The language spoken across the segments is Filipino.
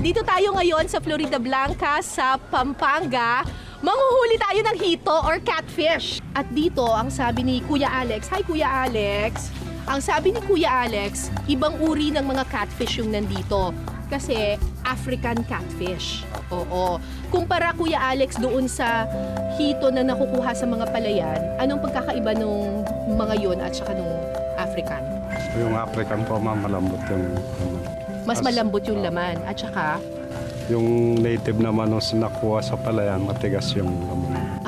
Nandito tayo ngayon sa Florida Blanca sa Pampanga. Manghuhuli tayo ng hito or catfish. At dito, ang sabi ni Kuya Alex, hi Kuya Alex. Ang sabi ni Kuya Alex, ibang uri ng mga catfish yung nandito. Kasi African catfish. Oo. Kumpara Kuya Alex doon sa hito na nakukuha sa mga palayan, anong pagkakaiba nung mga yon at saka nung African? Yung African po, ma'am, malambot yung Mas malambot yung laman at saka yung native naman nung nakuha sa palayan, matigas yung laman.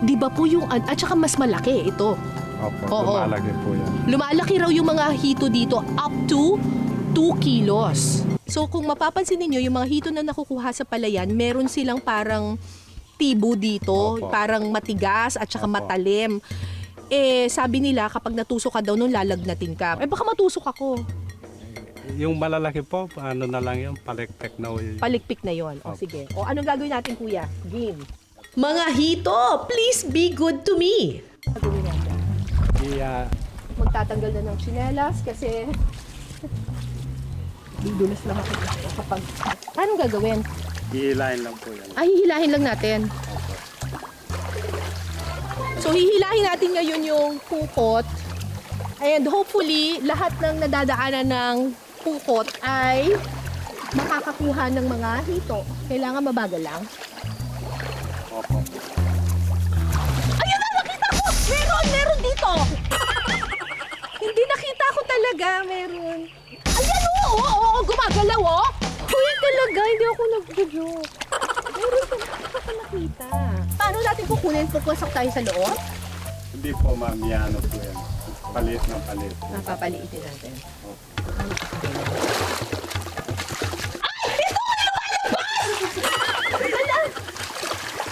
di ba po yung at saka mas malaki ito. Opo, Oo. lumalaki po yan. Lumalaki raw yung mga hito dito up to 2 kilos. So kung mapapansin niyo yung mga hito na nakukuha sa palayan, meron silang parang tibo dito, Opo. parang matigas at saka Opo. matalim. Eh sabi nila kapag natusok ka daw nun lalagnatin ka. Eh baka matusok ako. Yung malalaki po, ano na lang yung palikpik na yun. Palikpik na yon. O Opo. sige. O anong gagawin natin kuya? Game. Mga hito, please be good to me. Gagawin natin. Iya, Magtatanggal na ng tsinelas kasi didulas lang ako kapag... Anong gagawin? hihilahin lang po yan. Ay, hihilahin lang natin. Opo. So, hihilahin natin ngayon yung pukot. And hopefully, lahat ng nadadaanan ng pukot ay makakakuha ng mga hito. Kailangan mabagal lang. Opo. Ayun na, nakita ko! Meron dito! Hindi nakita ko talaga, meron. Ayan, oo, gumagalaw, oh! Kuya talaga, hindi ako nag-joke. Meron ko nakita. Paano natin kukunin? Pupasok tayo sa loob? Hindi po, ma'am, yan po yan. Palit na palit. Papaliitin natin.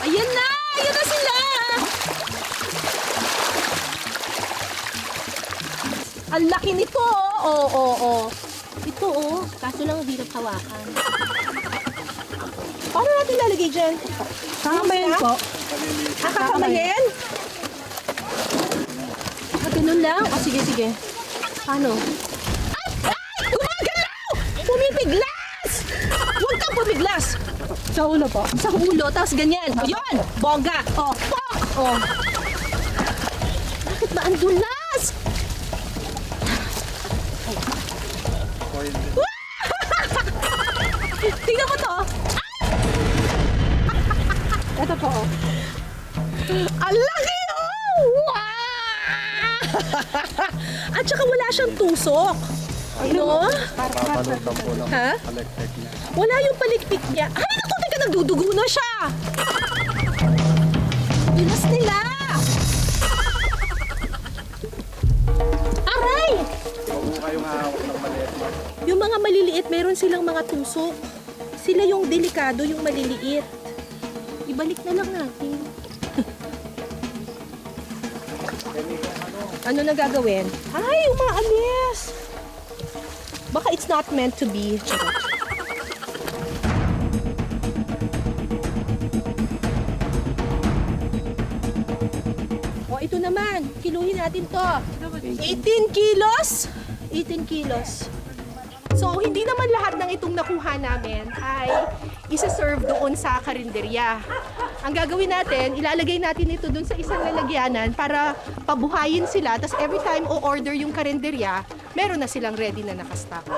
Ayan na! Ayan na sila! Ang laki nito! Oo. Ito kaso lang hirap hawakan. Paano natin lalagay dyan? Kakamayan po. Kakamayan? Ganun lang? O sige. Paano? Ay! Gumagalaw! Pumipiglas! Huwag kang pumiglas! Sa ulo po. Sa ulo, tapos ganyan. Yun! Bongga! Oh, pok! Oh. Bakit ba ang dulas? Tingnan mo to! Ito po. Ang laki! Oh! Wow! At saka wala siyang tusok. No? Papalutan po lang. Ha? Palikpik niya. Wala yung palikpik niya. Ay, naku, teka, nagdudugo na siya. Bilas nila. Aray! Huwag mo kayong hawak ng maliit, ma'am. Yung mga maliliit, meron silang mga tusok. Sila yung delikado, yung maliliit. Ibalik na lang natin. Ano na gagawin? Ay, umaalis! Baka it's not meant to be. Charot. O, ito naman. Kiluhin natin to. 18 kilos? 18 kilos. So, hindi naman lahat ng itong nakuha namin ay isa-serve doon sa karinderya. Ang gagawin natin, ilalagay natin ito doon sa isang lalagyanan para pabuhayin sila. Tapos every time o-order yung karinderya, meron na silang ready na nakastock.